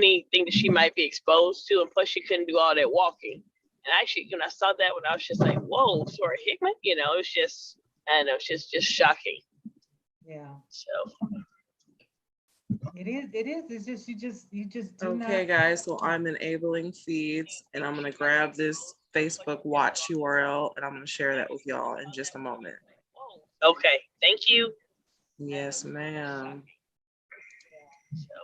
anything that she might be exposed to, and plus she couldn't do all that walking. And actually, when I saw that one, I was just like, "Whoa, Sora Hickman!" You know, it's just, I don't know, it's just shocking. Yeah. So it is. It's just you just do Okay, not. guys, so I'm enabling feeds and I'm gonna grab this Facebook watch URL and I'm gonna share that with y'all in just a moment. okay, thank you. Yes, ma'am. So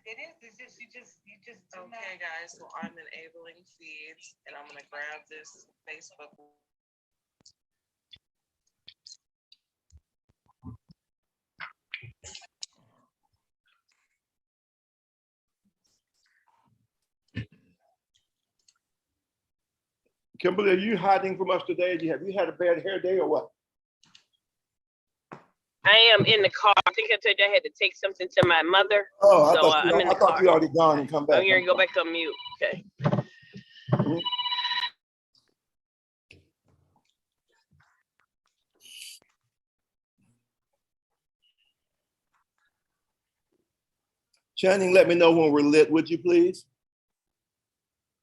It is. It's just you just do not. Okay, guys, so I'm enabling feeds and I'm gonna grab this Facebook. Kimberly, are you hiding from us today? Have you had a bad hair day or what? I am in the car. I think I told you I had to take something to my mother. Oh, So, I'm in the I thought car. you already gone and come back. I'm here and go back on mute. Okay. Mhm. Channing, let me know when we're lit, would you please?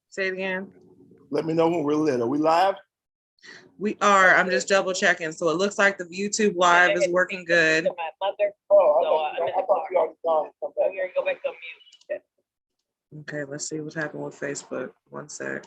Say it again. Let me know when we're lit. Are we live? We are. I'm just double checking. So it looks like the YouTube live is working good. To my mother. Oh, So, I'm in the car. you already gone and come back. I'm here and go back on mute. Okay, let's see what's happening with Facebook. One sec.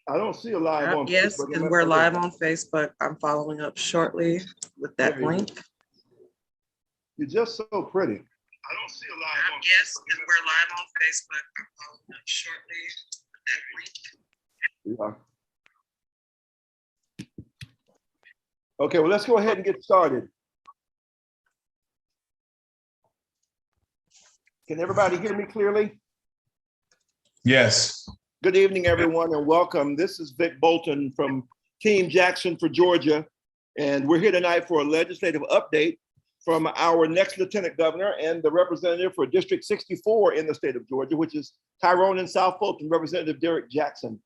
I don't see a live on Yes, Facebook. and we're live on Facebook. I'm following up shortly with that There you go. link. You're just so pretty. I don't see a live on Yes, and we're live on Facebook. I'm following up shortly with that link. Yeah. Okay, well, let's go ahead and get started. Can everybody hear me clearly? Yes. Good evening, everyone, and welcome. This is Vic Bolton from Team Jackson for Georgia, and we're here tonight for a legislative update from our next Lieutenant Governor and the representative for District 64 in the state of Georgia, which is Tyrone and South Fulton, Representative Derrick Jackson.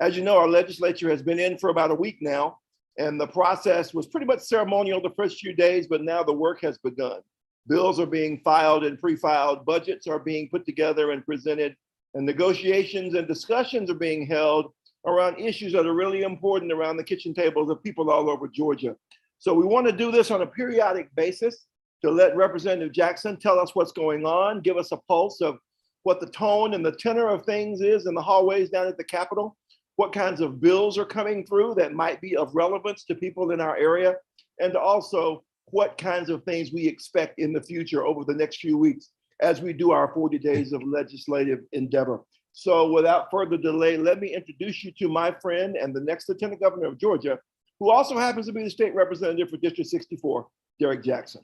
As you know, our legislature has been in for about a week now, and the process was pretty much ceremonial the first few days, but now the work has begun. Bills are being filed and pre-filed, budgets are being put together and presented, and negotiations and discussions are being held around issues that are really important around the kitchen tables of people all over Georgia. So we want to do this on a periodic basis to let Representative Jackson tell us what's going on, give us a pulse of what the tone and the tenor of things is in the hallways down at the Capitol, what kinds of bills are coming through that might be of relevance to people in our area, and also what kinds of things we expect in the future over the next few weeks as we do our 40 days of legislative endeavor. So without further delay, let me introduce you to my friend and the next Lieutenant Governor of Georgia, who also happens to be the state representative for District 64, Derrick Jackson.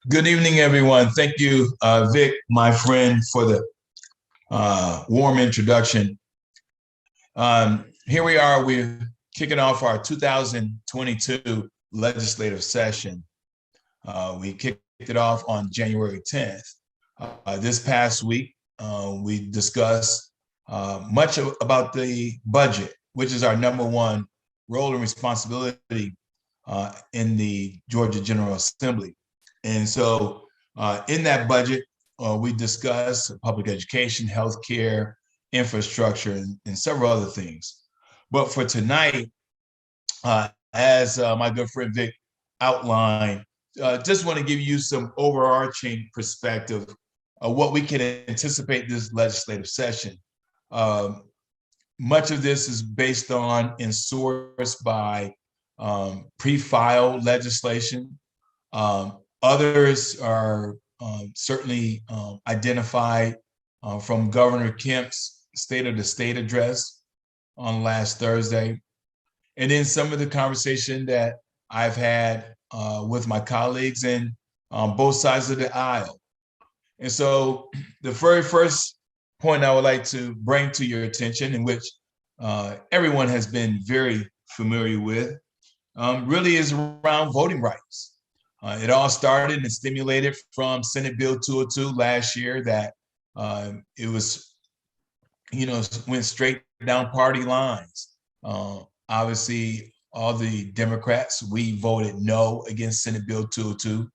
Good evening, everyone. Thank you, Vic, my friend, for the warm introduction. Here we are, we're kicking off our 2022 legislative session. We kicked it off on January 10th. This past week, we discussed much about the budget, which is our #1 role and responsibility in the Georgia General Assembly. And so in that budget, we discussed public education, healthcare, infrastructure, and several other things. But for tonight, as my good friend Vic outlined, just want to give you some overarching perspective of what we can anticipate this legislative session. Much of this is based on and sourced by pre-filed legislation. Others are certainly identified from Governor Kemp's State of the State address on last Thursday. And then some of the conversation that I've had with my colleagues and on both sides of the aisle. And so the very first point I would like to bring to your attention, in which everyone has been very familiar with, really is around voting rights. It all started and stimulated from Senate Bill 202 last year that it was, went straight down party lines. Obviously, all the Democrats, we voted no against Senate Bill 202,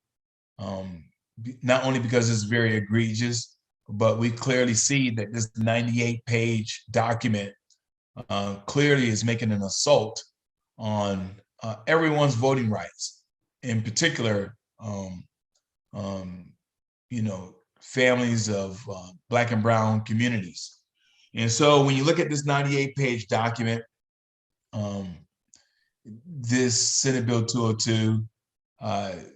not only because it's very egregious, but we clearly see that this 98-page document clearly is making an assault on everyone's voting rights, in particular, families of Black and Brown communities. And so when you look at this 98-page document, this Senate Bill 202,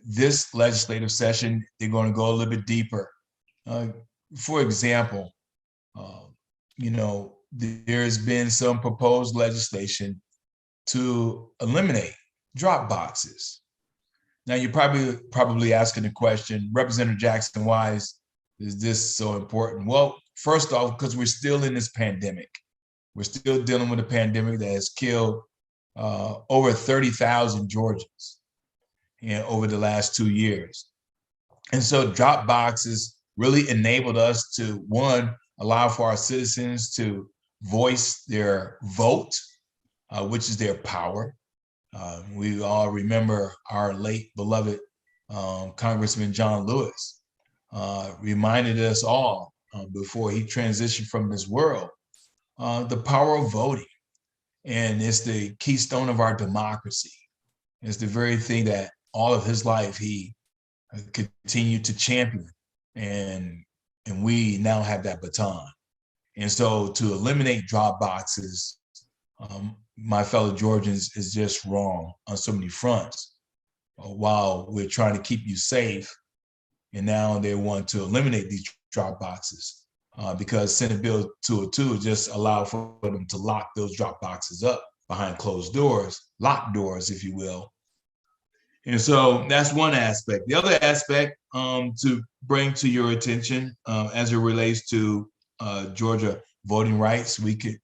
this legislative session, they're going to go a little bit deeper. For example, there's been some proposed legislation to eliminate drop boxes. Now you're probably asking the question, Representative Jackson, why is this so important? Well, first off, because we're still in this pandemic. We're still dealing with a pandemic that has killed over 30,000 Georgians over the last 2 years. And so drop boxes really enabled us to, one, allow for our citizens to voice their vote, which is their power. We all remember our late beloved Congressman John Lewis reminded us all before he transitioned from this world, the power of voting. And it's the keystone of our democracy. It's the very thing that all of his life he continued to champion. And we now have that baton. And so to eliminate drop boxes, my fellow Georgians, is just wrong on so many fronts. While we're trying to keep you safe, and now they want to eliminate these drop boxes because Senate Bill 202 just allowed for them to lock those drop boxes up behind closed doors, locked doors, if you will. And so that's one aspect. The other aspect to bring to your attention as it relates to Georgia voting rights, we could,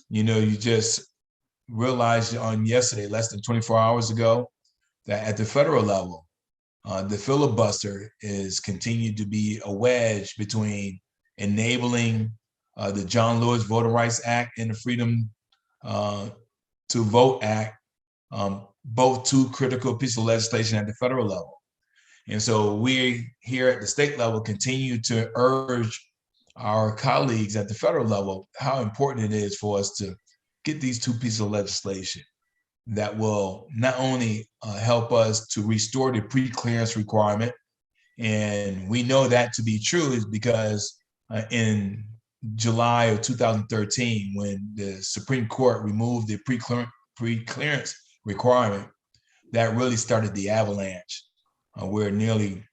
you just realized on yesterday, less than 24 hours ago, that at the federal level, the filibuster is continued to be a wedge between enabling the John Lewis Voting Rights Act and the Freedom to Vote Act, both two critical pieces of legislation at the federal level. And so we here at the state level continue to urge our colleagues at the federal level how important it is for us to get these two pieces of legislation that will not only help us to restore the pre-clearance requirement, and we know that to be true is because in July of 2013, when the Supreme Court removed the pre-clearance requirement, that really started the avalanche where nearly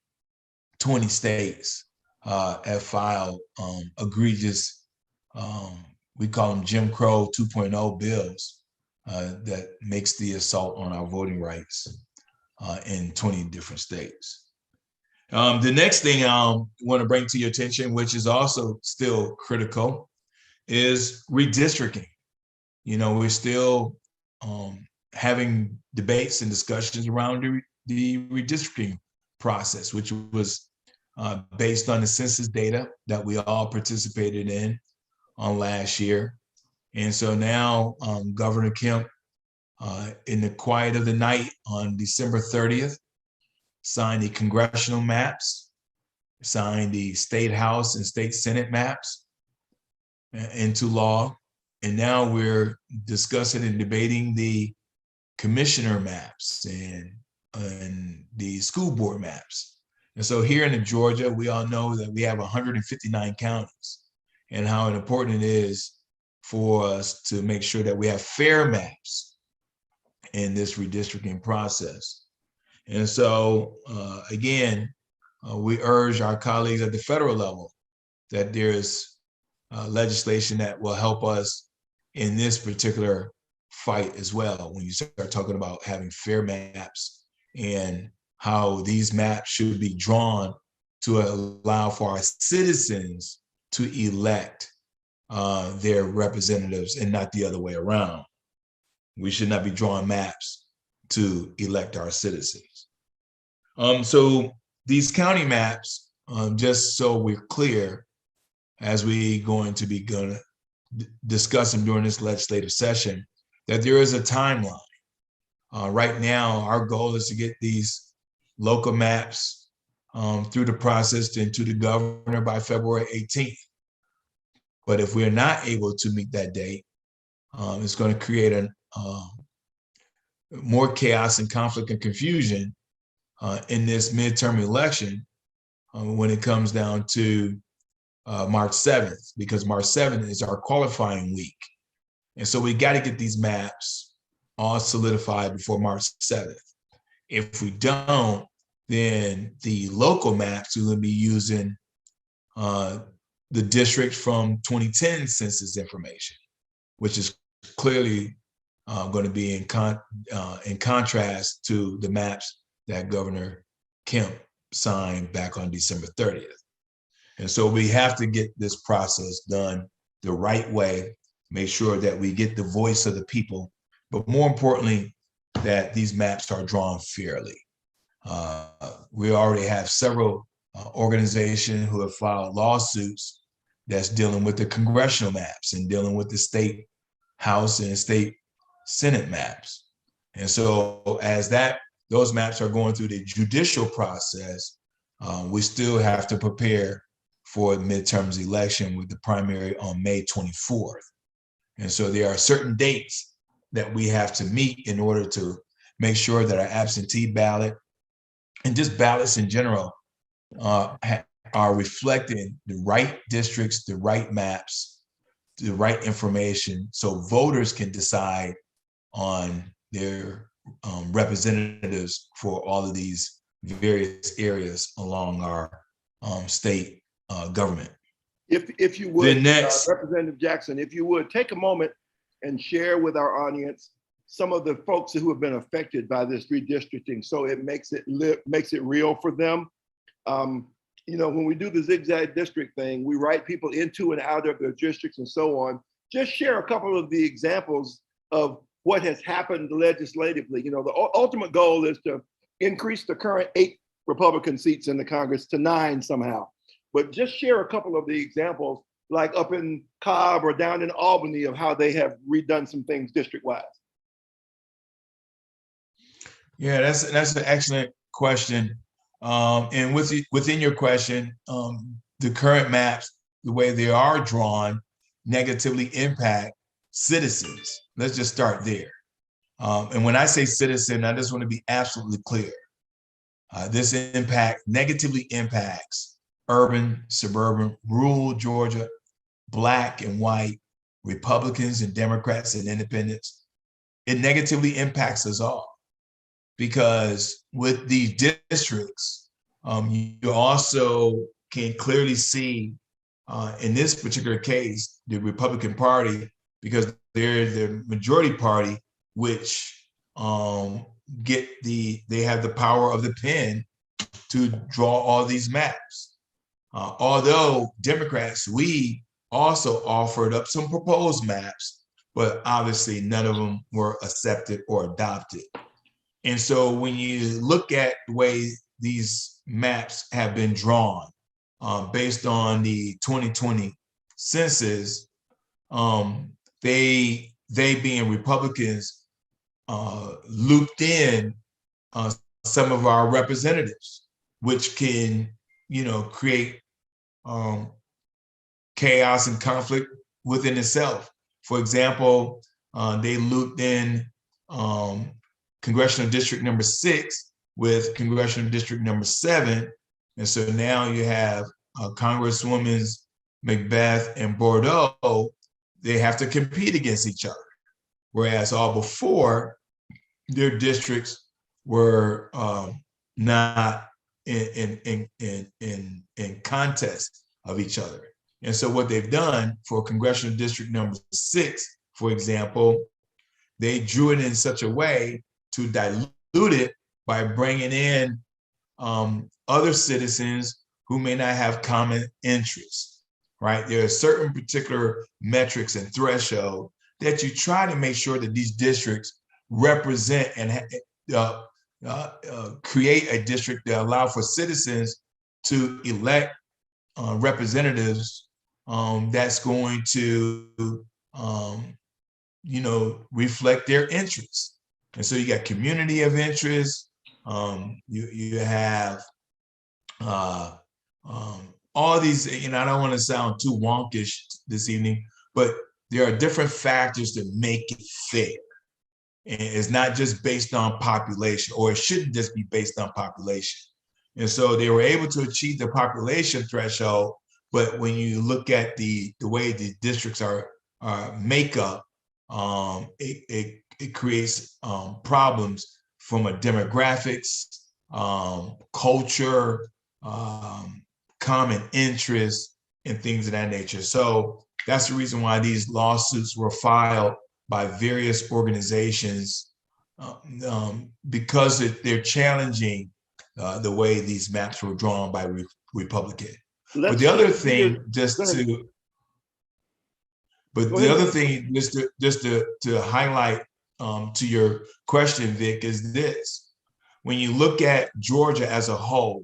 20 states have filed egregious, we call them Jim Crow 2.0 bills that makes the assault on our voting rights in 20 different states. The next thing I want to bring to your attention, which is also still critical, is redistricting. We're still having debates and discussions around the redistricting process, which was based on the census data that we all participated in on last year. And so now Governor Kemp, in the quiet of the night on December 30th, signed the congressional maps, signed the state house and state senate maps. into law. And now we're discussing and debating the commissioner maps and the school board maps. And so here in Georgia, we all know that we have 159 counties and how important it is for us to make sure that we have fair maps in this redistricting process. And so, again, we urge our colleagues at the federal level that there's legislation that will help us in this particular fight as well. When you start talking about having fair maps and how these maps should be drawn to allow for our citizens to elect their representatives and not the other way around. We should not be drawing maps to elect our citizens. So these county maps, just so we're clear, as we going to be discuss them during this legislative session, that there is a timeline. Right now, our goal is to get these local maps through the process and to the governor by February 18th. But if we're not able to meet that date, it's going to create more chaos and conflict and confusion in this midterm election when it comes down to March 7th, because March 7th is our qualifying week. And so we got to get these maps all solidified before March 7th. If we don't, then the local maps will be using the district from 2010 census information, which is clearly going to be in contrast to the maps that Governor Kemp signed back on December 30th. And so we have to get this process done the right way, make sure that we get the voice of the people, but more importantly, that these maps are drawn fairly. We already have several organizations who have filed lawsuits that's dealing with the congressional maps and dealing with the state House and state Senate maps. And so as those maps are going through the judicial process, we still have to prepare for the midterms election with the primary on May 24th. And so there are certain dates that we have to meet in order to make sure that our absentee ballot and just ballots in general are reflecting the right districts, the right maps, the right information, so voters can decide on their representatives for all of these various areas along our state government. If you would, The next- Representative Jackson, if you would take a moment and share with our audience some of the folks who have been affected by this redistricting, so it makes it real for them. You know, when we do the zigzag district thing, we write people into and out of their districts and so on. Just share a couple of the examples of what has happened legislatively. You know, the ultimate goal is to increase the current 8 Republican seats in the Congress to 9 somehow. But just share a couple of the examples, like up in Cobb or down in Albany, of how they have redone some things district-wise. Yeah, that's an excellent question. And within your question, the current maps, the way they are drawn, negatively impact citizens. Let's just start there. And when I say citizen, I just want to be absolutely clear. This negatively impacts urban, suburban, rural Georgia, Black and white, Republicans and Democrats and independents. It negatively impacts us all. Because with these districts, you also can clearly see in this particular case, the Republican Party, because they're the majority party, which they have the power of the pen to draw all these maps. Although Democrats, we also offered up some proposed maps, but obviously none of them were accepted or adopted. And so when you look at the way these maps have been drawn based on the 2020 census, they being Republicans looped in some of our representatives, which can, create chaos and conflict within itself. For example, they looped in Congressional District number 6 with Congressional District number 7. And so now you have Congresswomen Macbeth and Bordeaux, they have to compete against each other. Whereas all before, their districts were not in contest of each other. And so what they've done for Congressional District number 6, for example, they drew it in such a way to dilute it by bringing in other citizens who may not have common interests, right? There are certain particular metrics and thresholds that you try to make sure that these districts represent and create a district that allow for citizens to elect representatives that's going to, reflect their interests. And so you got community of interest. You have all these, I don't want to sound too wonkish this evening, but there are different factors that make it fair. And it's not just based on population, or it shouldn't just be based on population. And so they were able to achieve the population threshold, but when you look at the way the districts are makeup, it creates problems from a demographics, culture, common interests, and things of that nature. So that's the reason why these lawsuits were filed by various organizations, because they're challenging the way these maps were drawn by Republicans. But the other thing, just to highlight to your question, Vic, is this: when you look at Georgia as a whole,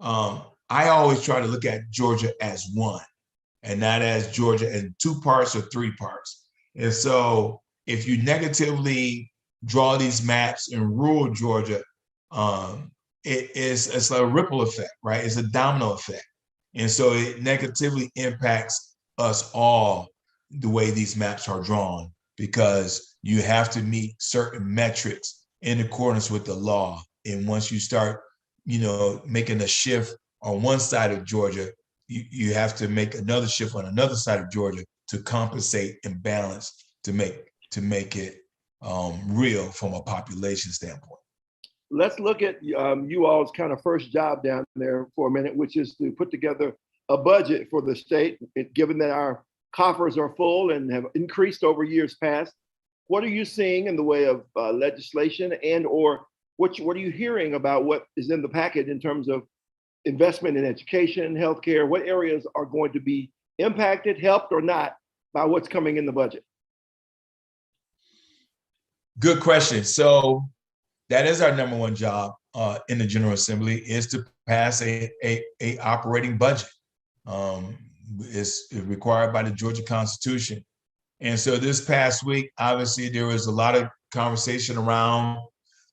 I always try to look at Georgia as one, and not as Georgia in 2 parts or 3 parts. And so if you negatively draw these maps in rural Georgia, it's a ripple effect, right? It's a domino effect. And so it negatively impacts us all the way these maps are drawn, because you have to meet certain metrics in accordance with the law. And once you start, making a shift on one side of Georgia, you have to make another shift on another side of Georgia to compensate and balance to make it real from a population standpoint. Let's look at you all's kind of first job down there for a minute, which is to put together a budget for the state, given that our coffers are full and have increased over years past. What are you seeing in the way of legislation, and or what are you hearing about what is in the package in terms of investment in education, healthcare? What areas are going to be impacted, helped, or not by what's coming in the budget? Good question. So that is our number one job in the General Assembly, is to pass a operating budget. It's required by the Georgia Constitution. And so this past week, obviously, there was a lot of conversation around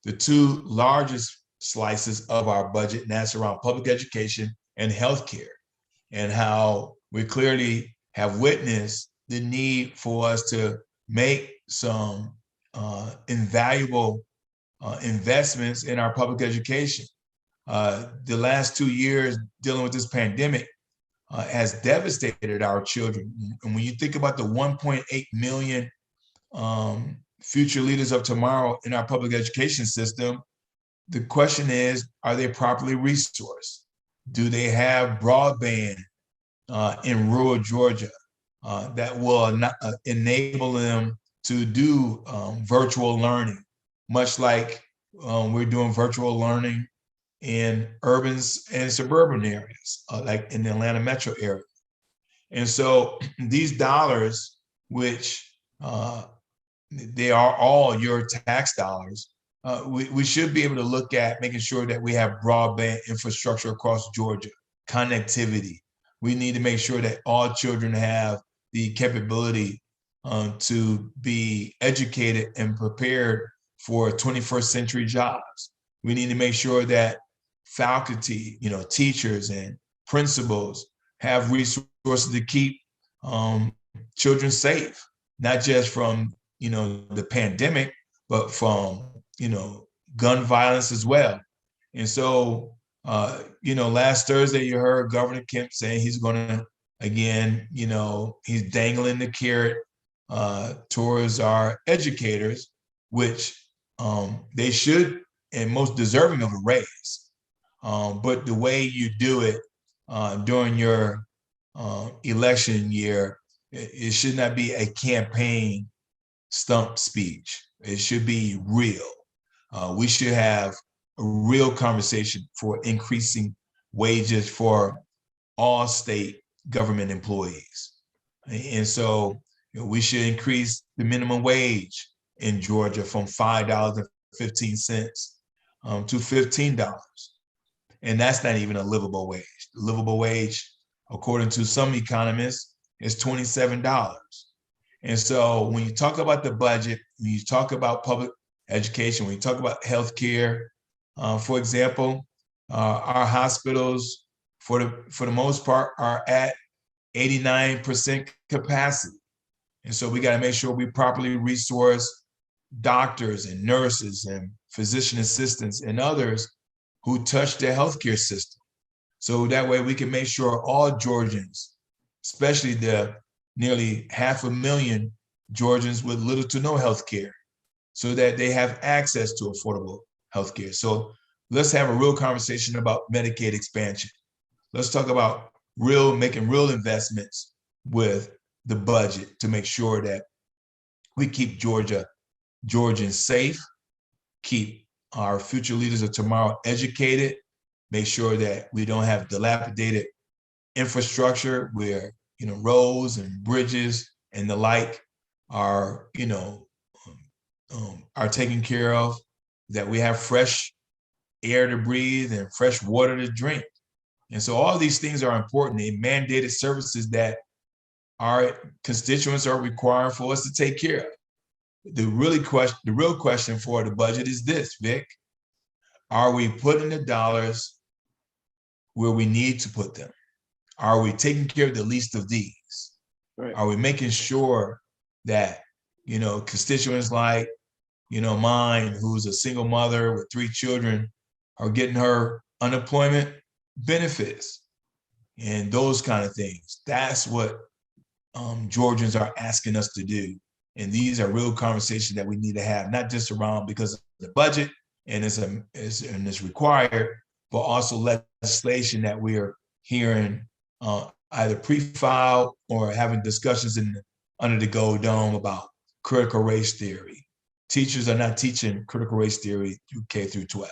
the 2 largest slices of our budget, and that's around public education and healthcare, and how we clearly have witnessed the need for us to make some invaluable investments in our public education. The last 2 years dealing with this pandemic has devastated our children. And when you think about the 1.8 million future leaders of tomorrow in our public education system, the question is, are they properly resourced? Do they have broadband in rural Georgia that will enable them to do virtual learning, much like we're doing virtual learning in urban and suburban areas, like in the Atlanta metro area? And so these dollars, which they are all your tax dollars, we should be able to look at making sure that we have broadband infrastructure across Georgia, connectivity. We need to make sure that all children have the capability to be educated and prepared for 21st century jobs. We need to make sure that faculty, teachers and principals have resources to keep children safe, not just from, the pandemic, but from, gun violence as well. And so, last Thursday, you heard Governor Kemp saying he's going to, again, he's dangling the carrot towards our educators, which they should and most deserving of a raise. But the way you do it during your election year, it should not be a campaign stump speech. It should be real. We should have a real conversation for increasing wages for all state government employees. And so we should increase the minimum wage in Georgia from $5.15 to $15. And that's not even a livable wage. The livable wage, according to some economists, is $27. And so when you talk about the budget, when you talk about public education, when you talk about healthcare, for example, our hospitals, for the most part, are at 89% capacity. And so we got to make sure we properly resource doctors and nurses and physician assistants and others who touch the healthcare system. So that way we can make sure all Georgians, especially the nearly 500,000 Georgians with little to no healthcare, so that they have access to affordable healthcare. So let's have a real conversation about Medicaid expansion. Let's talk about making real investments with the budget to make sure that we keep Georgians safe, keep our future leaders of tomorrow educated, make sure that we don't have dilapidated infrastructure where, roads and bridges and the like are, are taken care of, that we have fresh air to breathe and fresh water to drink. And so all these things are important. They mandated services that our constituents are requiring for us to take care of. The real question for the budget is this, Vic. Are we putting the dollars where we need to put them? Are we taking care of the least of these? Right. Are we making sure that, constituents like, mine, who's a single mother with 3 children, are getting her unemployment benefits and those kind of things? That's what Georgians are asking us to do. And these are real conversations that we need to have, not just around because of the budget and it's required, but also legislation that we are hearing either pre-filed or having discussions under the Gold Dome about critical race theory. Teachers are not teaching critical race theory through K through 12,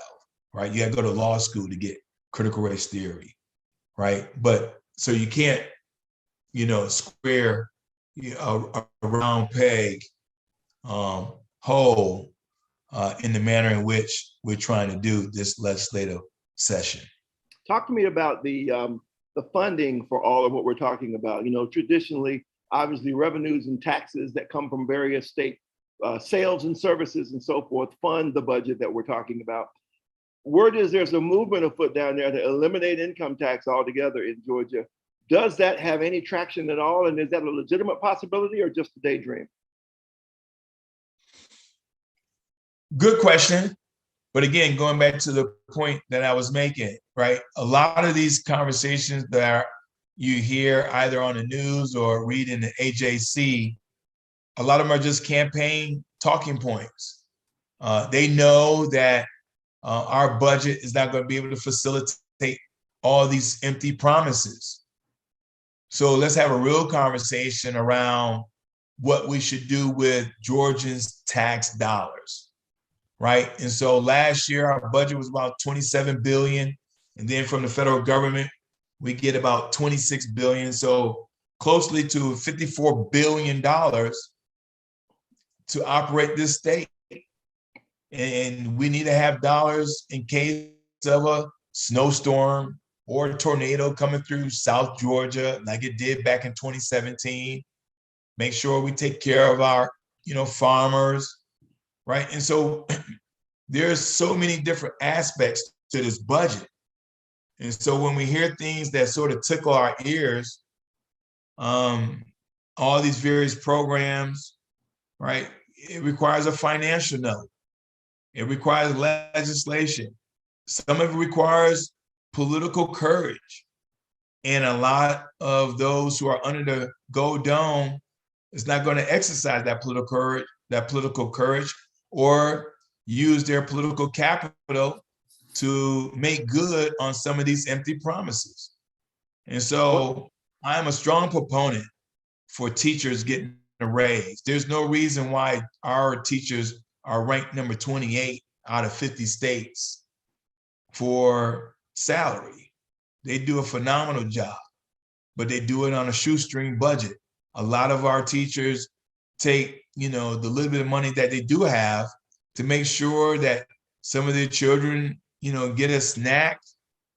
right? You got to go to law school to get critical race theory, right? But so you can't, square a round peg hole in the manner in which we're trying to do this legislative session. Talk to me about the funding for all of what we're talking about. Traditionally, obviously, revenues and taxes that come from various state sales and services and so forth fund the budget that we're talking about. Word is there's a movement afoot down there to eliminate income tax altogether in Georgia. Does that have any traction at all? And is that a legitimate possibility or just a daydream? Good question. But again, going back to the point that I was making, right? A lot of these conversations that you hear either on the news or read in the AJC, a lot of them are just campaign talking points. They know that our budget is not going to be able to facilitate all these empty promises. So let's have a real conversation around what we should do with Georgians' tax dollars, right? And so last year, our budget was about $27 billion. And then from the federal government, we get about $26 billion. So closely to $54 billion to operate this state. And we need to have dollars in case of a snowstorm or a tornado coming through South Georgia, like it did back in 2017. Make sure we take care of our, farmers, right? And so there's so many different aspects to this budget. And so when we hear things that sort of tickle our ears, all these various programs, right? It requires a financial note. It requires legislation. Some of it requires political courage. And a lot of those who are under the Gold Dome is not going to exercise that political courage, or use their political capital to make good on some of these empty promises. And so I am a strong proponent for teachers getting a raise. There's no reason why our teachers are ranked number 28 out of 50 states for salary. They do a phenomenal job, but they do it on a shoestring budget. A lot of our teachers take, the little bit of money that they do have to make sure that some of their children, get a snack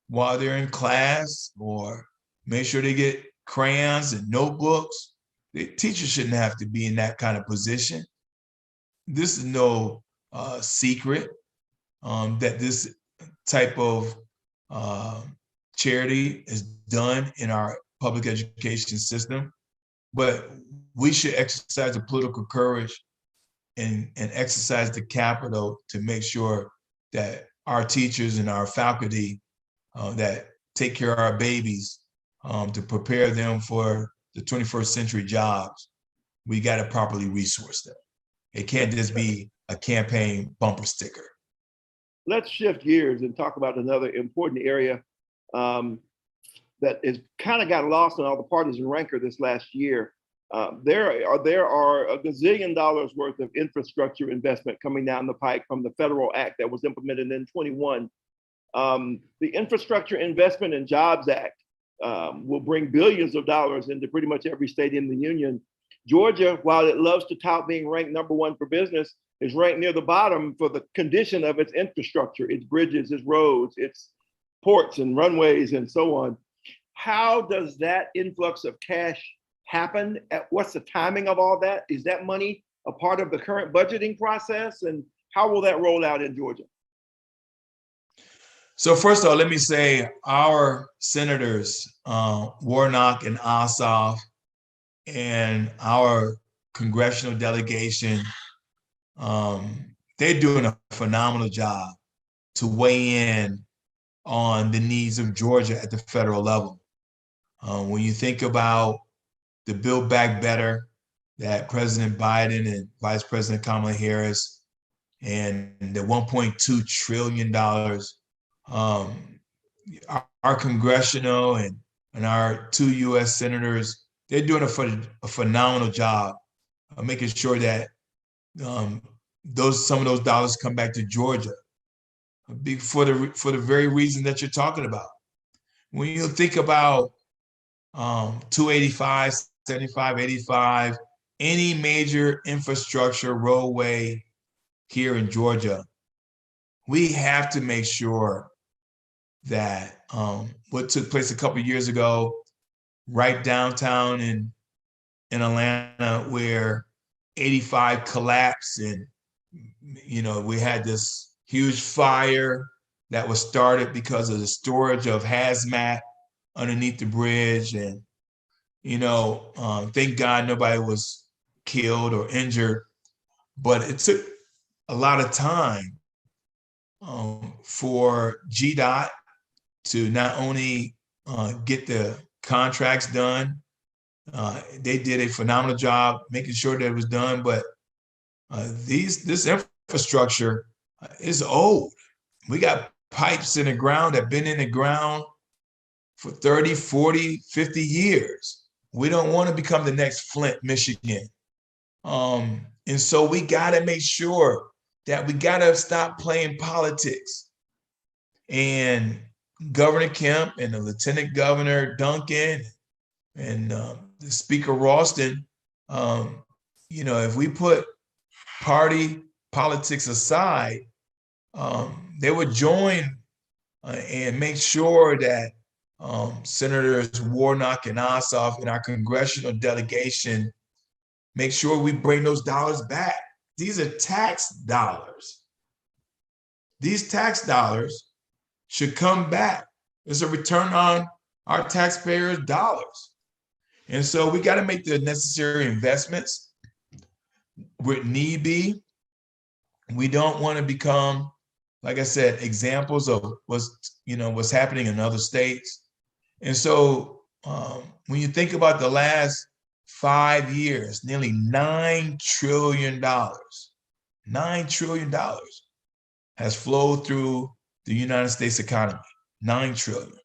while they're in class, or make sure they get crayons and notebooks. The teachers shouldn't have to be in that kind of position. This is no secret that this type of charity is done in our public education system, but we should exercise the political courage and exercise the capital to make sure that our teachers and our faculty that take care of our babies, to prepare them for the 21st century jobs, we got to properly resource them. It can't just be a campaign bumper sticker. Let's shift gears and talk about another important area that is kind of got lost in all the partisan rancor this last year. There are a gazillion dollars worth of infrastructure investment coming down the pike from the federal act that was implemented in 21. The Infrastructure Investment and Jobs Act will bring billions of dollars into pretty much every state in the union. Georgia, while it loves to tout being ranked #1 for business, is ranked near the bottom for the condition of its infrastructure, its bridges, its roads, its ports and runways and so on. How does that influx of cash happen? What's the timing of all that? Is that money a part of the current budgeting process? And how will that roll out in Georgia? So first of all, let me say our senators, Warnock and Ossoff, and our congressional delegation, they're doing a phenomenal job to weigh in on the needs of Georgia at the federal level. When you think about the Build Back Better that President Biden and Vice President Kamala Harris and the $1.2 trillion, our congressional and our 2 U.S. senators, they're doing a phenomenal job of making sure that some of those dollars come back to Georgia, for the very reason that you're talking about. When you think about 285, 75, 85, any major infrastructure roadway here in Georgia, we have to make sure that what took place a couple of years ago, right downtown in Atlanta, where 85 collapsed, and we had this huge fire that was started because of the storage of hazmat underneath the bridge, and thank God nobody was killed or injured, but it took a lot of time for GDOT to not only get the contracts done. They did a phenomenal job making sure that it was done, but this infrastructure is old. We got pipes in the ground that have been in the ground for 30, 40, 50 years. We don't want to become the next Flint, Michigan. And so we got to make sure that we got to stop playing politics. And Governor Kemp and the Lieutenant Governor Duncan and the Speaker Ralston, if we put party politics aside, they would join and make sure that Senators Warnock and Ossoff and our congressional delegation make sure we bring those dollars back. These are tax dollars. These tax dollars should come back. It's a return on our taxpayers' dollars. And so we got to make the necessary investments with need be. We don't want to become, like I said, examples of what's happening in other states. And so when you think about the last 5 years, nearly $9 trillion, $9 trillion has flowed through the United States economy, 9 trillion.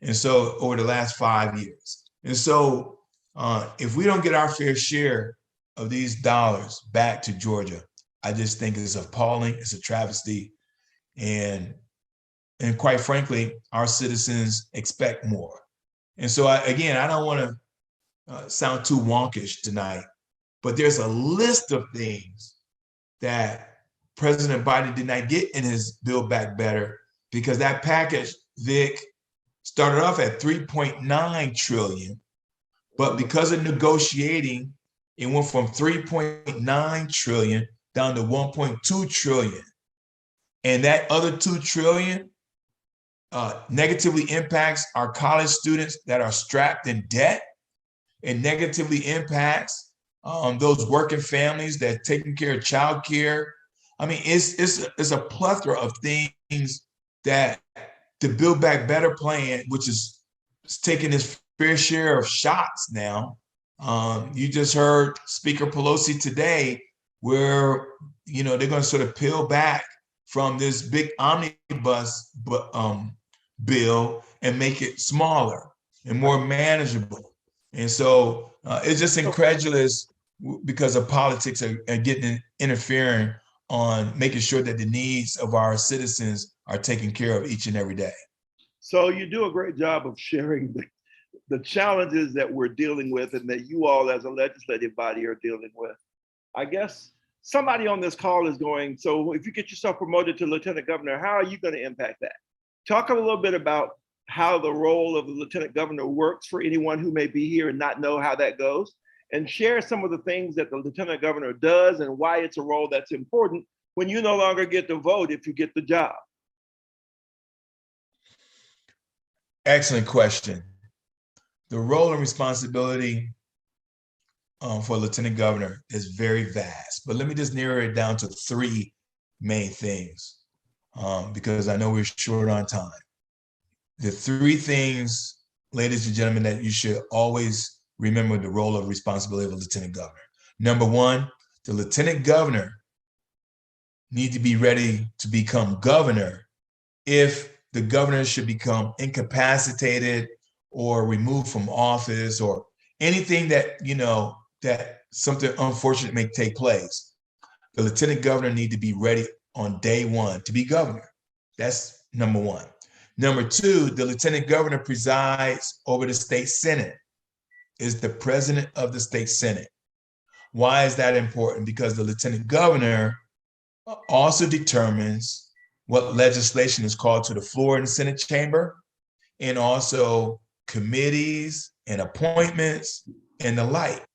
And so over the last 5 years. And so if we don't get our fair share of these dollars back to Georgia, I just think it's appalling, it's a travesty. And quite frankly, our citizens expect more. And so I don't want to sound too wonkish tonight, but there's a list of things that President Biden did not get in his Build Back Better, because that package, Vic, started off at 3.9 trillion, but because of negotiating, it went from 3.9 trillion down to 1.2 trillion. And that other 2 trillion negatively impacts our college students that are strapped in debt. It negatively impacts those working families that are taking care of childcare. I mean, it's a plethora of things that the Build Back Better plan, which is taking its fair share of shots now. You just heard Speaker Pelosi today, where they're going to sort of peel back from this big omnibus bill and make it smaller and more manageable. And so it's just incredulous because of politics are getting interfering on making sure that the needs of our citizens are taken care of each and every day. So you do a great job of sharing the challenges that we're dealing with and that you all as a legislative body are dealing with. I guess somebody on this call is going, so if you get yourself promoted to lieutenant governor, how are you going to impact that? Talk a little bit about how the role of the lieutenant governor works for anyone who may be here and not know how that goes, and share some of the things that the lieutenant governor does and why it's a role that's important when you no longer get to vote if you get the job. Excellent question. The role and responsibility for lieutenant governor is very vast, but let me just narrow it down to 3 main things because I know we're short on time. The 3 things, ladies and gentlemen, that you should always remember the role of responsibility of a lieutenant governor. Number 1, the lieutenant governor need to be ready to become governor if the governor should become incapacitated or removed from office or anything that, that something unfortunate may take place. The lieutenant governor need to be ready on day 1 to be governor. That's number 1. Number 2, the lieutenant governor presides over the state senate, is the president of the state senate. Why is that important? Because the lieutenant governor also determines what legislation is called to the floor in the Senate chamber, and also committees and appointments and the like.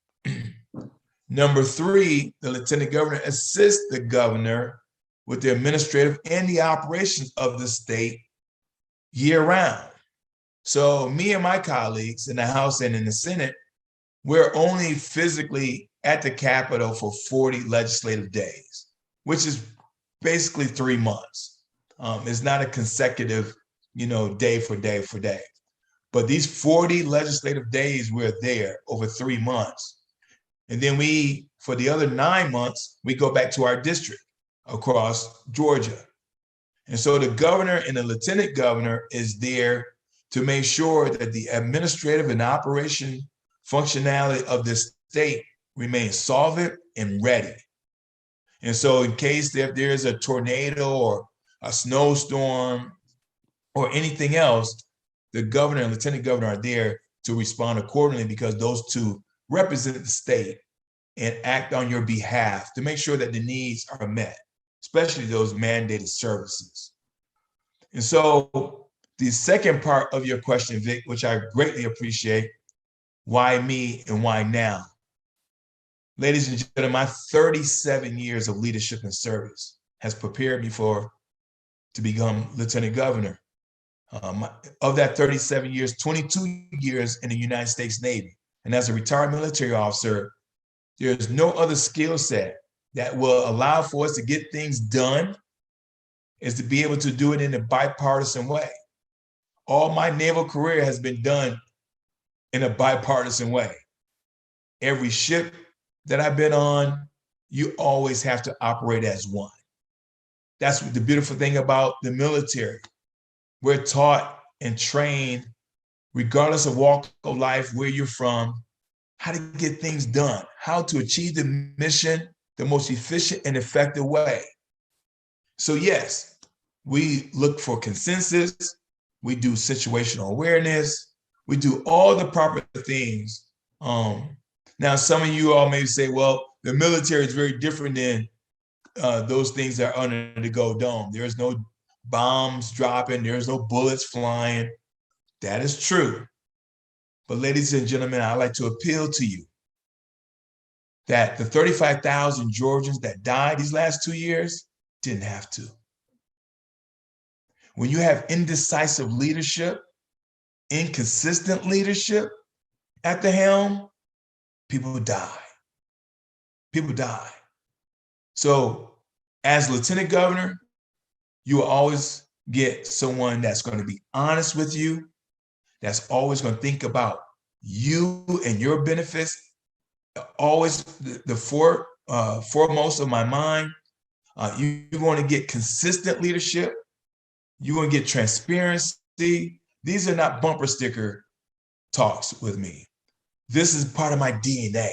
Number 3, the lieutenant governor assists the governor with the administrative and the operations of the state year round. So me and my colleagues in the House and in the Senate, we're only physically at the Capitol for 40 legislative days, which is basically 3 months. It's not a consecutive, day for day for day. But these 40 legislative days, we're there over 3 months. And then for the other 9 months, we go back to our district across Georgia. And so the governor and the lieutenant governor is there to make sure that the administrative and operation functionality of this state remains solvent and ready. And so in case if there's a tornado or a snowstorm or anything else, the governor and lieutenant governor are there to respond accordingly, because those two represent the state and act on your behalf to make sure that the needs are met, especially those mandated services. And so the second part of your question, Vic, which I greatly appreciate, why me and why now? Ladies and gentlemen, my 37 years of leadership and service has prepared me to become lieutenant governor. Of that 37 years, 22 years in the United States Navy And as a retired military officer, there's no other skill set that will allow for us to get things done is to be able to do it in a bipartisan way. All my naval career has been done in a bipartisan way. Every ship that I've been on, you always have to operate as one. That's the beautiful thing about the military. We're taught and trained, regardless of walk of life, where you're from, how to get things done, how to achieve the mission the most efficient and effective way. So yes, we look for consensus, we do situational awareness, we do all the proper things. Now, some of you all may say, well, the military is very different than those things that are under the Gold Dome. There's no bombs dropping, there's no bullets flying. That is true. But ladies and gentlemen, I'd like to appeal to you that the 35,000 Georgians that died these last 2 years didn't have to. When you have indecisive leadership, inconsistent leadership at the helm, people die. People die. So as Lieutenant Governor, you will always get someone that's going to be honest with you, that's always going to think about you and your benefits, always the foremost of my mind. You're going to get consistent leadership. You're going to get transparency. These are not bumper sticker talks with me. This is part of my DNA.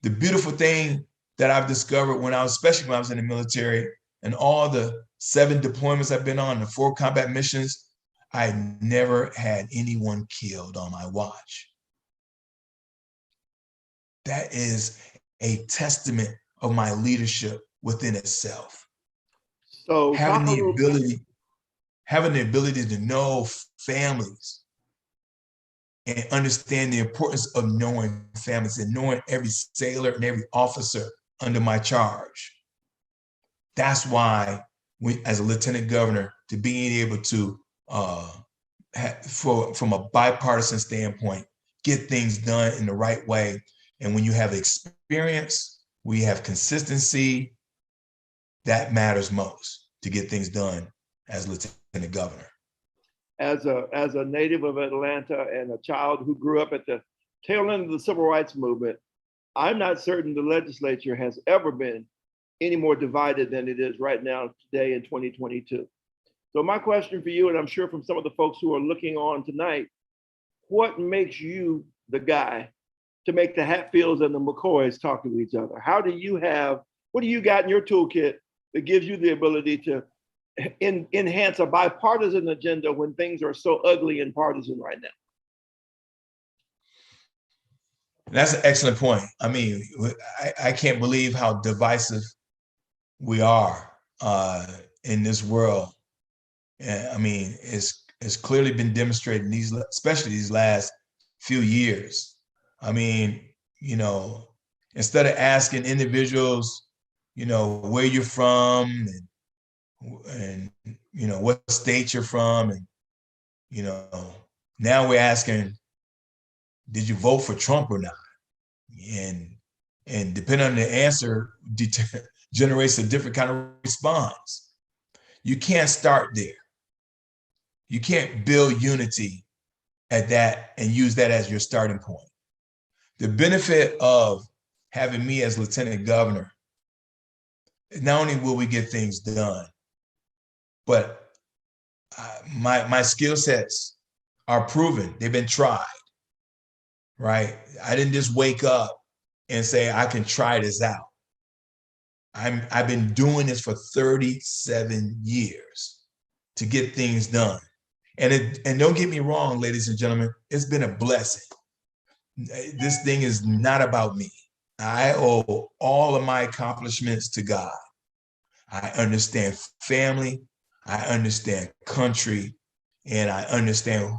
The beautiful thing that I've discovered especially when I was in the military and all the 7 deployments I've been on, the 4 combat missions, I never had anyone killed on my watch. That is a testament of my leadership within itself. So having the ability to know families and understand the importance of knowing families and knowing every sailor and every officer under my charge. That's why as a lieutenant governor, to being able to, from a bipartisan standpoint, get things done in the right way. And when you have experience, we have consistency, that matters most to get things done as lieutenant governor. As a native of Atlanta and a child who grew up at the tail end of the civil rights movement, I'm not certain the legislature has ever been any more divided than it is right now today in 2022. So my question for you, and I'm sure from some of the folks who are looking on tonight, what makes you the guy to make the Hatfields and the McCoys talk to each other? What do you got in your toolkit that gives you the ability to enhance a bipartisan agenda when things are so ugly and partisan right now? That's an excellent point. I mean, I can't believe how divisive we are in this world. I mean, it's clearly been demonstrated especially these last few years. I mean, instead of asking individuals, where you're from and what state you're from, and now we're asking, did you vote for Trump or not? And depending on the answer, generates a different kind of response. You can't start there. You can't build unity at that and use that as your starting point. The benefit of having me as lieutenant governor, not only will we get things done, but my skill sets are proven. They've been tried, right? I didn't just wake up and say, I can try this out. I've been doing this for 37 years to get things done. And don't get me wrong, ladies and gentlemen, it's been a blessing. This thing is not about me. I owe all of my accomplishments to God. I understand family, I understand country, and I understand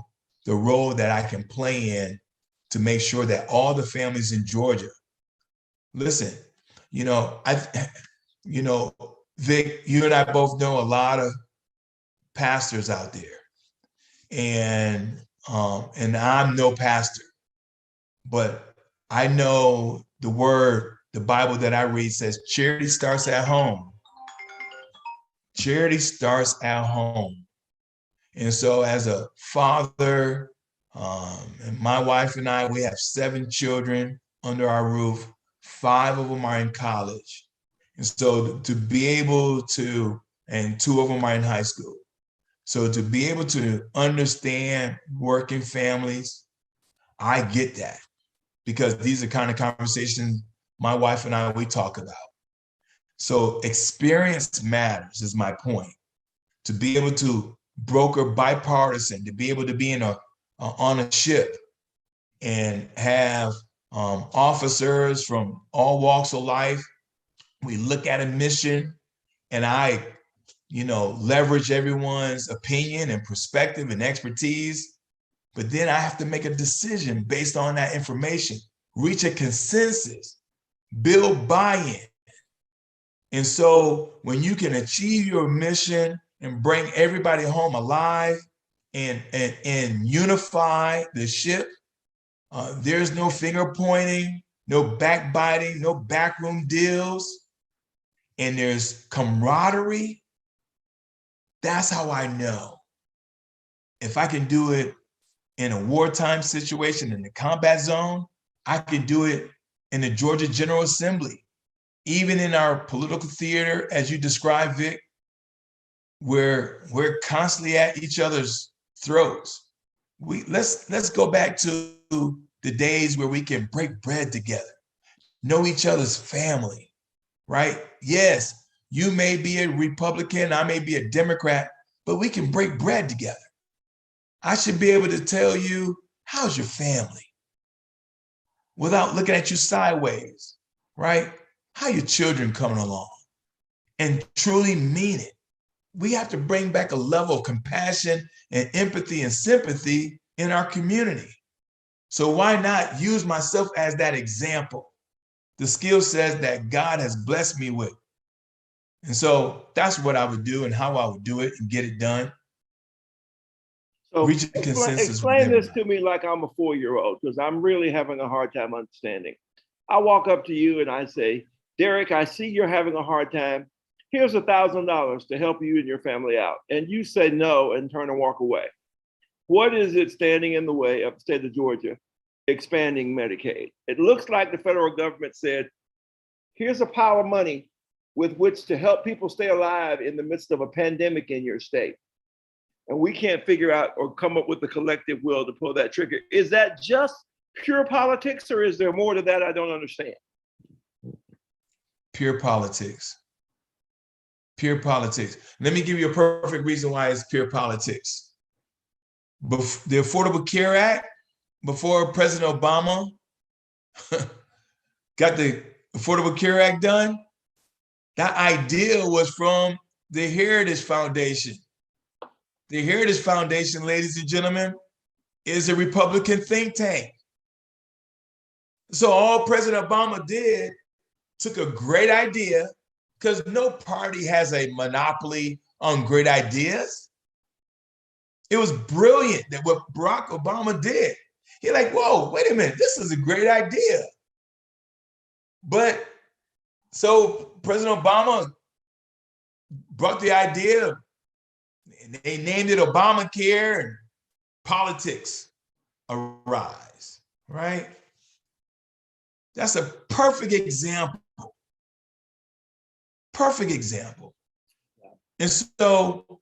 the role that I can play in to make sure that all the families in Georgia, listen, Vic, you and I both know a lot of pastors out there, and I'm no pastor, but I know the word, the Bible that I read says charity starts at home. Charity starts at home. And so as a father, and my wife and I, we have 7 children under our roof. 5 of them are in college. And so to be able to, and 2 of them are in high school. So to be able to understand working families, I get that, because these are kind of conversations my wife and I, we talk about. So experience matters is my point. To be able to broker bipartisan, to be able to be on a ship and have officers from all walks of life. We look at a mission, and I, leverage everyone's opinion and perspective and expertise. But then I have to make a decision based on that information, reach a consensus, build buy-in. And so when you can achieve your mission and bring everybody home alive and unify the ship, there's no finger pointing, no backbiting, no backroom deals, and there's camaraderie. That's how I know if I can do it in a wartime situation in the combat zone, I can do it in the Georgia General Assembly. Even in our political theater, as you described, Vic, where we're constantly at each other's throats. Let's go back to the days where we can break bread together, know each other's family, right? Yes, you may be a Republican, I may be a Democrat, but we can break bread together. I should be able to tell you, how's your family? Without looking at you sideways, right? How your children coming along? And truly mean it. We have to bring back a level of compassion and empathy and sympathy in our community. So why not use myself as that example? The skill sets that God has blessed me with. And so that's what I would do and how I would do it and get it done. So Reach a consensus. explain this to me like I'm a 4-year-old, because I'm really having a hard time understanding. I walk up to you and I say, Derrick, I see you're having a hard time. Here's $1,000 to help you and your family out. And you say no and turn and walk away. What is it standing in the way of the state of Georgia expanding Medicaid? It looks like the federal government said, here's a pile of money with which to help people stay alive in the midst of a pandemic in your state. And we can't figure out or come up with the collective will to pull that trigger. Is that just pure politics, or is there more to that I don't understand? Pure politics. Pure politics. Let me give you a perfect reason why it's pure politics. The Affordable Care Act, before President Obama got the Affordable Care Act done, that idea was from the Heritage Foundation. The Heritage Foundation, ladies and gentlemen, is a Republican think tank. So all President Obama did, took a great idea, because no party has a monopoly on great ideas. It was brilliant that what Barack Obama did. He's like, whoa, wait a minute, this is a great idea. But so President Obama brought the idea, and they named it Obamacare, and politics arise, right? That's a perfect example. Perfect example. And so,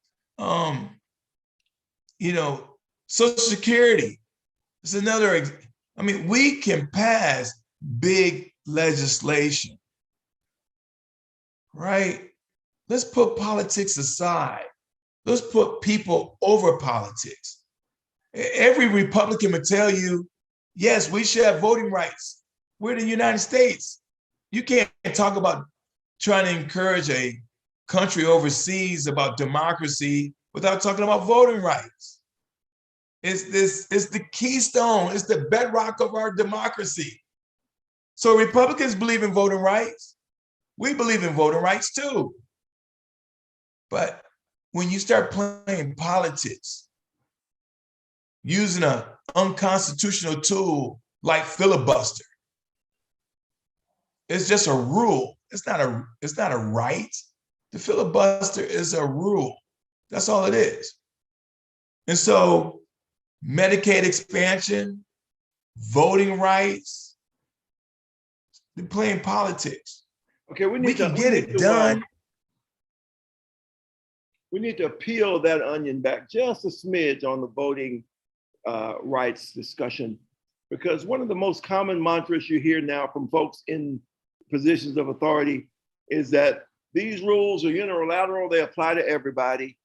Social Security is another. I mean, we can pass big legislation, right? Let's put politics aside. Let's put people over politics. Every Republican would tell you, yes, we should have voting rights. We're the United States. You can't talk about trying to encourage a country overseas about democracy without talking about voting rights. It's the keystone, it's the bedrock of our democracy. So Republicans believe in voting rights. We believe in voting rights too. But when you start playing politics, using an unconstitutional tool like filibuster. It's just a rule. It's not a right. The filibuster is a rule. That's all it is. And so Medicaid expansion, voting rights, they're playing politics. Okay, We can get it done. We need to peel that onion back just a smidge on the voting rights discussion, because one of the most common mantras you hear now from folks in positions of authority is that these rules are unilateral, they apply to everybody.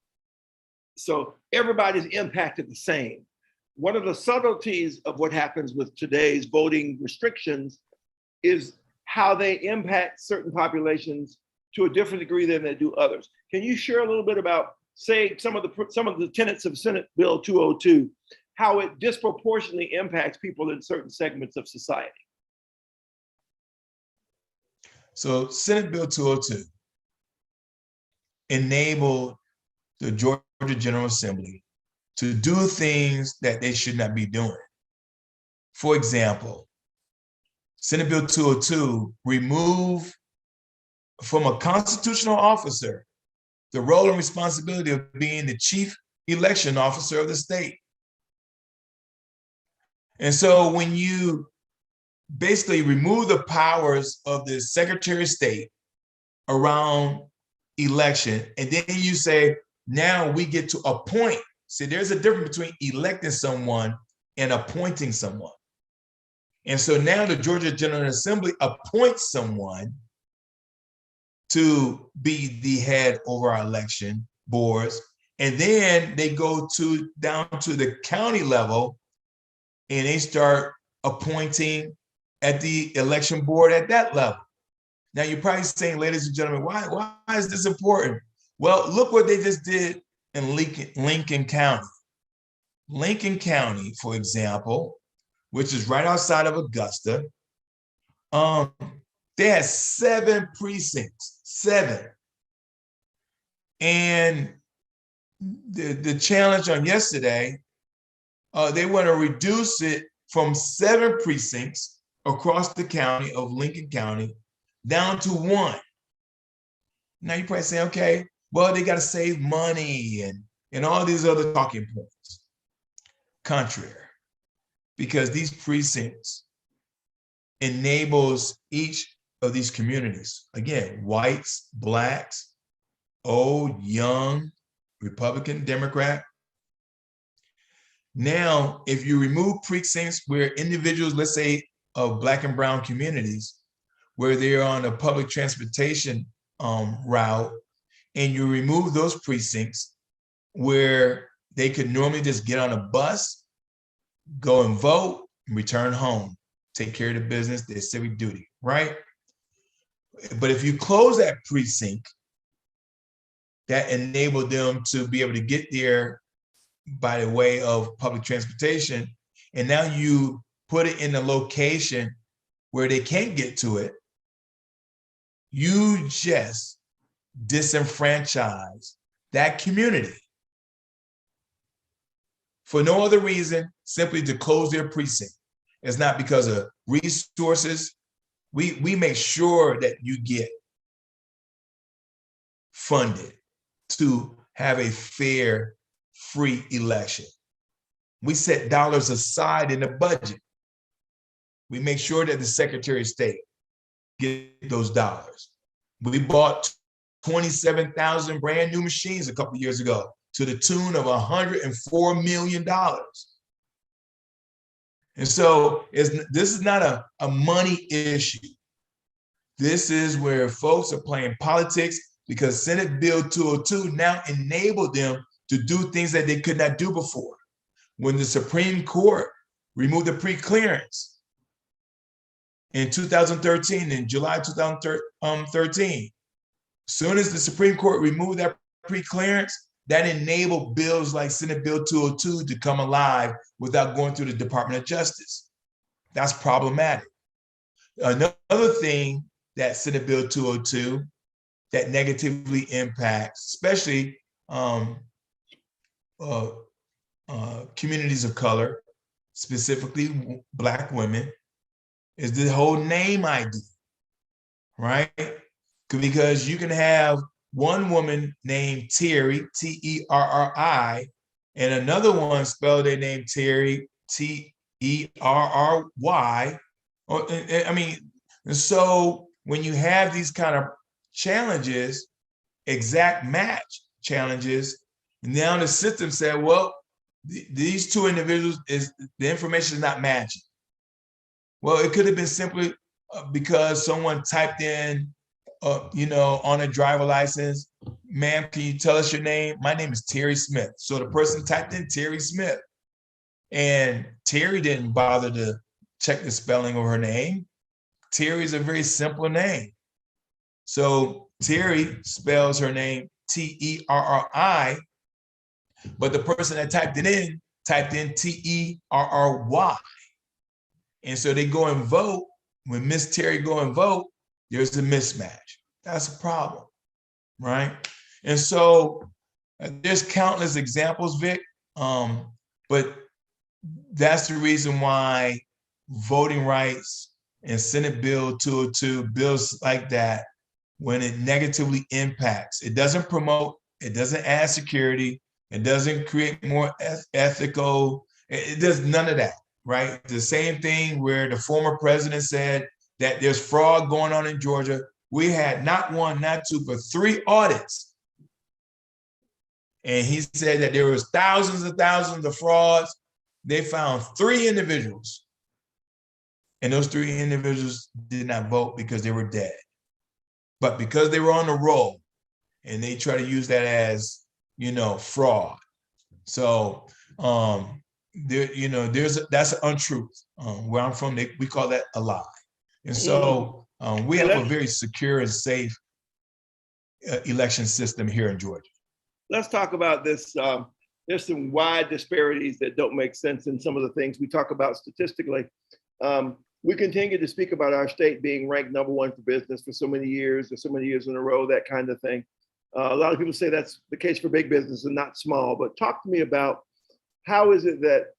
So everybody's impacted the same. One of the subtleties of what happens with today's voting restrictions is how they impact certain populations to a different degree than they do others. Can you share a little bit about, say, some of the tenets of Senate Bill 202, how it disproportionately impacts people in certain segments of society? So Senate Bill 202 enabled the Georgia General Assembly to do things that they should not be doing. For example, Senate Bill 202 removed from a constitutional officer the role and responsibility of being the chief election officer of the state. And so when you basically remove the powers of the Secretary of State around election, and then you say, now we get to appoint. See, there's a difference between electing someone and appointing someone. And so now the Georgia General Assembly appoints someone to be the head over our election boards. And then they go down to the county level and they start appointing at the election board at that level. Now you're probably saying, ladies and gentlemen, why is this important? Well, look what they just did in Lincoln County. Lincoln County, for example, which is right outside of Augusta, they had 7 precincts, 7. And the challenge on yesterday, they want to reduce it from 7 precincts across the county of Lincoln County down to 1. Now you probably say, okay, well, they got to save money and all these other talking points. Contrary, because these precincts enables each of these communities, again, whites, blacks, old, young, Republican, Democrat. Now, if you remove precincts where individuals, let's say of Black and brown communities, where they're on a public transportation route, and you remove those precincts where they could normally just get on a bus, go and vote, and return home, take care of the business, their civic duty, right? But if you close that precinct, that enabled them to be able to get there by the way of public transportation, and now you put it in a location where they can't get to it, you just disenfranchise that community for no other reason, simply to close their precinct. It's not because of resources. We make sure that you get funded to have a fair, free election. We set dollars aside in the budget. We make sure that the Secretary of State get those dollars. We bought 27,000 brand new machines a couple of years ago to the tune of $104 million. And so this is not a money issue. This is where folks are playing politics because Senate Bill 202 now enabled them to do things that they could not do before. When the Supreme Court removed the pre-clearance in 2013, in July 2013, as soon as the Supreme Court removed that pre-clearance, that enabled bills like Senate Bill 202 to come alive without going through the Department of Justice. That's problematic. Another thing that Senate Bill 202 that negatively impacts, especially communities of color, specifically Black women, is the whole name ID, right? Because you can have one woman named Terry, Terri, and another one spell their name Terry, Terry. I mean, and so when you have these kind of challenges, exact match challenges, now the system said, well, these two individuals, is the information is not matching. Well, it could have been simply because someone typed in, on a driver license, ma'am, can you tell us your name? My name is Terry Smith. So the person typed in Terry Smith, and Terry didn't bother to check the spelling of her name. Terry is a very simple name. So Terry spells her name Terri, but the person that typed in Terry. And so they go and vote. When Miss Terry go and vote, there's a mismatch. That's a problem, right? And so there's countless examples, Vic, but that's the reason why voting rights and Senate Bill 202, bills like that, when it negatively impacts, it doesn't promote, it doesn't add security, it doesn't create more ethical, it does none of that, right? The same thing where the former president said that there's fraud going on in Georgia. We had not one, not two, but 3 audits. And he said that there was thousands and thousands of frauds. They found 3 individuals. And those 3 individuals did not vote because they were dead. But because they were on the roll, and they try to use that as, fraud. So that's an untruth. Where I'm from, we call that a lie. And so we have a very secure and safe election system here in Georgia. Let's talk about this. There's some wide disparities that don't make sense in some of the things we talk about statistically. We continue to speak about our state being ranked #1 for business for so many years, or so many years in a row, that kind of thing. A lot of people say that's the case for big business and not small, but talk to me about how is it that,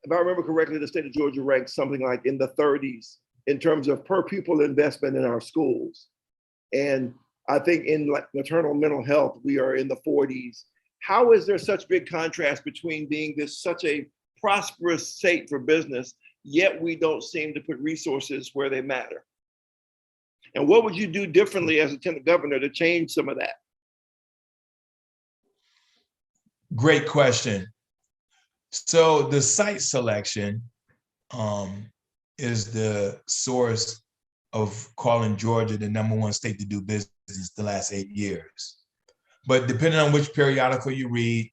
if I remember correctly, the state of Georgia ranks something like in the 30s in terms of per pupil investment in our schools. And I think in like maternal mental health, we are in the 40s. How is there such big contrast between being such a prosperous state for business, yet we don't seem to put resources where they matter? And what would you do differently as Lieutenant Governor to change some of that? Great question. So the site selection is the source of calling Georgia the #1 state to do business the last 8 years. But depending on which periodical you read,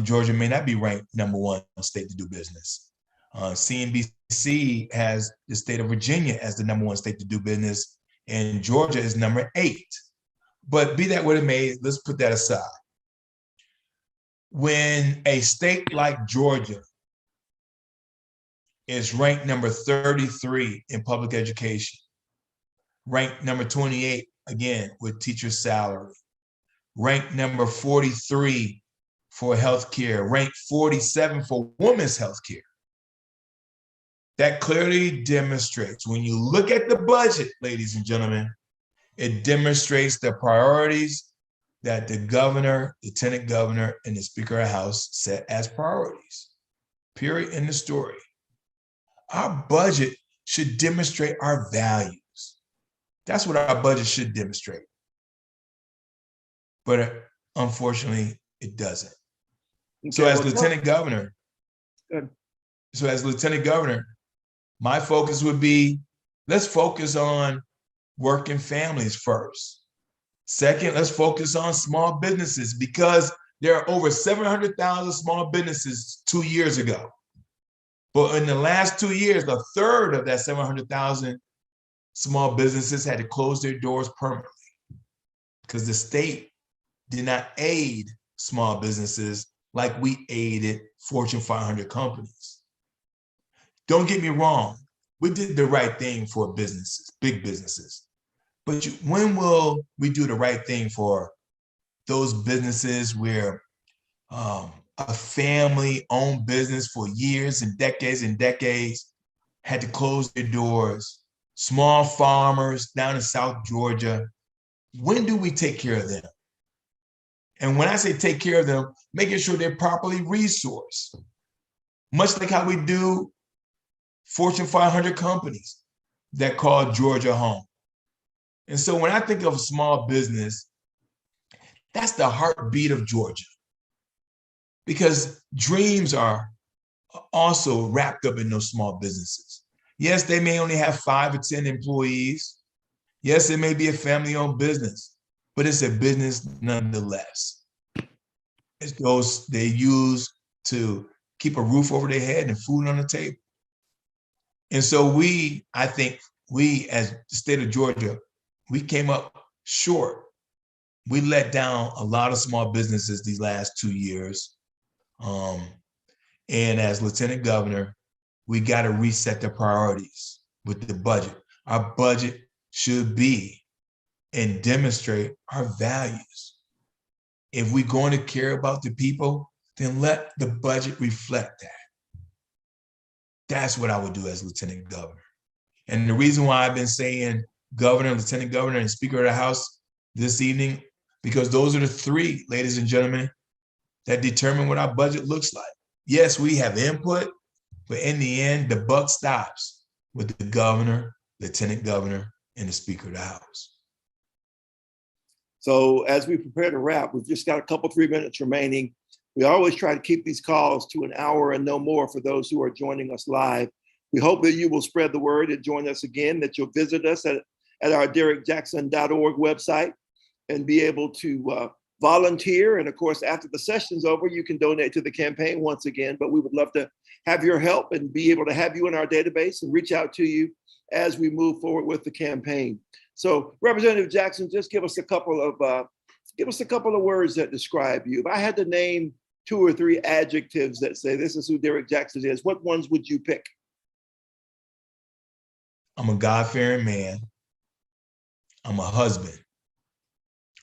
Georgia may not be ranked #1 state to do business. CNBC has the state of Virginia as the #1 state to do business, and Georgia is number 8. But be that what it may, let's put that aside. When a state like Georgia is ranked number 33 in public education, ranked number 28, again, with teacher salary, ranked number 43 for healthcare, ranked 47 for women's healthcare, that clearly demonstrates, when you look at the budget, ladies and gentlemen, it demonstrates the priorities that the governor, lieutenant governor, and the Speaker of the House set as priorities. Period. In the story. Our budget should demonstrate our values. That's what our budget should demonstrate. But unfortunately, it doesn't. Okay, so as Lieutenant Governor, my focus would be, let's focus on working families first. Second, let's focus on small businesses, because there are over 700,000 small businesses 2 years ago. But in the last 2 years, a third of that 700,000 small businesses had to close their doors permanently because the state did not aid small businesses like we aided Fortune 500 companies. Don't get me wrong, we did the right thing for businesses, big businesses. But when will we do the right thing for those businesses where a family-owned business for years and decades, had to close their doors. Small farmers down in South Georgia. When do we take care of them? And when I say take care of them, making sure they're properly resourced, much like how we do Fortune 500 companies that call Georgia home. And so when I think of small business, that's the heartbeat of Georgia, because dreams are also wrapped up in those small businesses. Yes, they may only have 5 or 10 employees. Yes, it may be a family-owned business, but it's a business nonetheless. It's those they use to keep a roof over their head and food on the table. And so I think we as the state of Georgia, we came up short. We let down a lot of small businesses these last 2 years. And as Lieutenant Governor, we got to reset the priorities with the budget. Our budget should be and demonstrate our values. If we're going to care about the people, then let the budget reflect that. That's what I would do as Lieutenant Governor. And the reason why I've been saying Governor, Lieutenant Governor, and Speaker of the House this evening, because those are the 3, ladies and gentlemen, that determine what our budget looks like. Yes, we have input, but in the end, the buck stops with the governor, lieutenant governor, and the Speaker of the House. So as we prepare to wrap, we've just got a couple, 3 minutes remaining. We always try to keep these calls to an hour and no more for those who are joining us live. We hope that you will spread the word and join us again, that you'll visit us at our derrickjackson.org website and be able to volunteer. And of course, after the session's over, you can donate to the campaign once again, but we would love to have your help and be able to have you in our database and reach out to you as we move forward with the campaign. So Representative Jackson, just give us a couple of words that describe you. If I had to name 2 or 3 adjectives that say this is who Derrick Jackson is, what ones would you pick? I'm a God-fearing man. I'm a husband.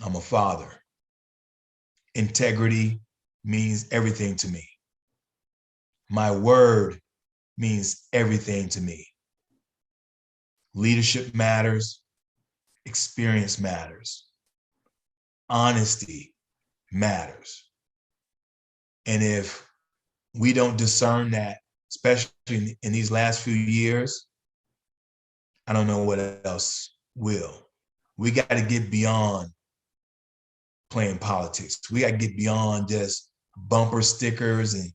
I'm a father. Integrity means everything to me. My word means everything to me. Leadership matters. Experience matters. Honesty matters. And if we don't discern that, especially in these last few years, I don't know what else will. We got to get beyond playing politics. We got to get beyond just bumper stickers and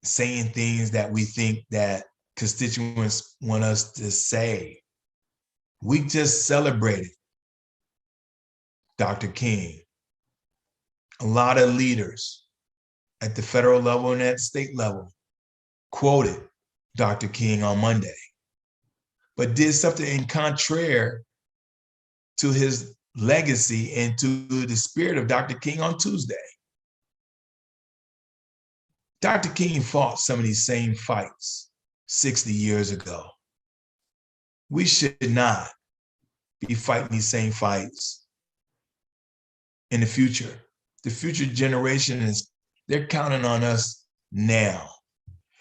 saying things that we think that constituents want us to say. We just celebrated Dr. King. A lot of leaders at the federal level and at the state level quoted Dr. King on Monday, but did something in contrary to his legacy and to the spirit of Dr. King on Tuesday. Dr. King fought some of these same fights 60 years ago. We should not be fighting these same fights in the future. The future generation they're counting on us now.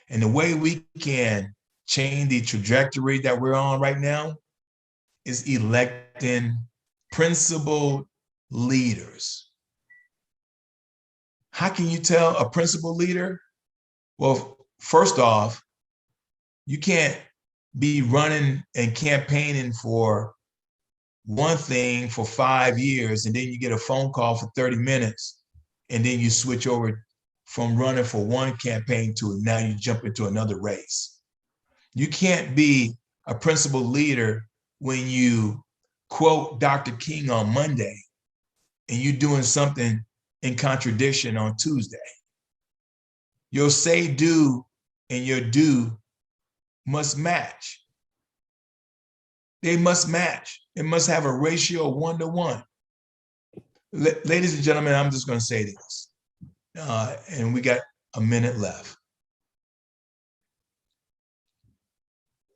And the way we can change the trajectory that we're on right now is electing principled leaders. How can you tell a principled leader? Well, first off, you can't be running and campaigning for one thing for 5 years and then you get a phone call for 30 minutes and then you switch over from running for one campaign to now you jump into another race. You can't be a principled leader when you quote Dr. King on Monday and you're doing something in contradiction on Tuesday. Your say do and your do must match. They must match. It must have a ratio of 1-to-1. Ladies and gentlemen, I'm just going to say this, and we got a minute left.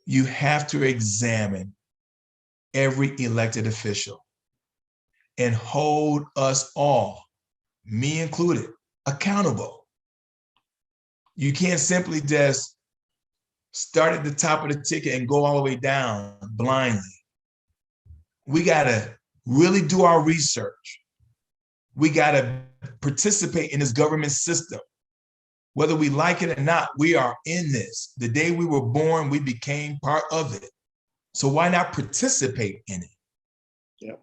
You have to examine every elected official and hold us all, me included, accountable You can't simply just start at the top of the ticket and go all the way down blindly. We got to really do our research. We got to participate in this government system. Whether we like it or not, we are in this. The day we were born, we became part of it. So why not participate in it? Yep.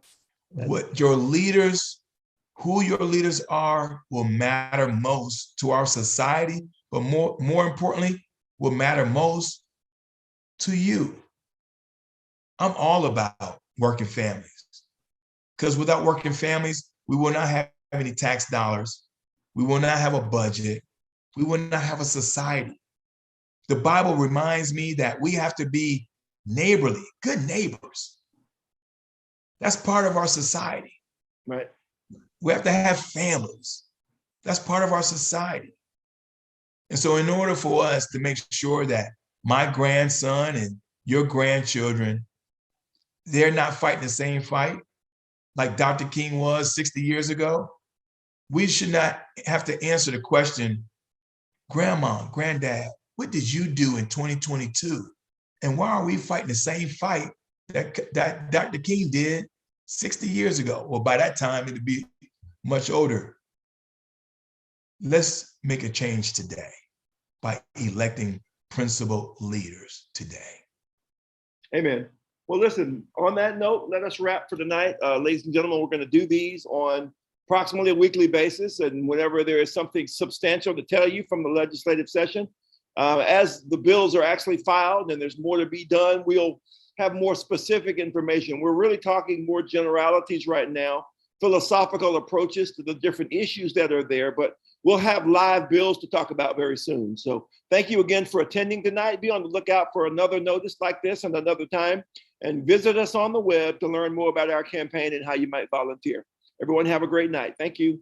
What your leaders, who your leaders are, will matter most to our society, but more importantly, will matter most to you. I'm all about working families, because without working families, we will not have any tax dollars. We will not have a budget. We will not have a society. The Bible reminds me that we have to be neighborly, good neighbors. That's part of our society. Right. We have to have families. That's part of our society. And so in order for us to make sure that my grandson and your grandchildren, they're not fighting the same fight like Dr. King was 60 years ago, we should not have to answer the question, Grandma, Granddad, what did you do in 2022? And why are we fighting the same fight that Dr. King did 60 years ago? Well, by that time, it'd be much older. Let's make a change today by electing principal leaders today. Amen. Well, listen, on that note, let us wrap for tonight. Ladies and gentlemen, we're going to do these on approximately a weekly basis. And whenever there is something substantial to tell you from the legislative session, as the bills are actually filed and there's more to be done, we'll have more specific information. We're really talking more generalities right now, philosophical approaches to the different issues that are there, but we'll have live bills to talk about very soon. So thank you again for attending tonight. Be on the lookout for another notice like this and another time, and visit us on the web to learn more about our campaign and how you might volunteer. Everyone have a great night. Thank you.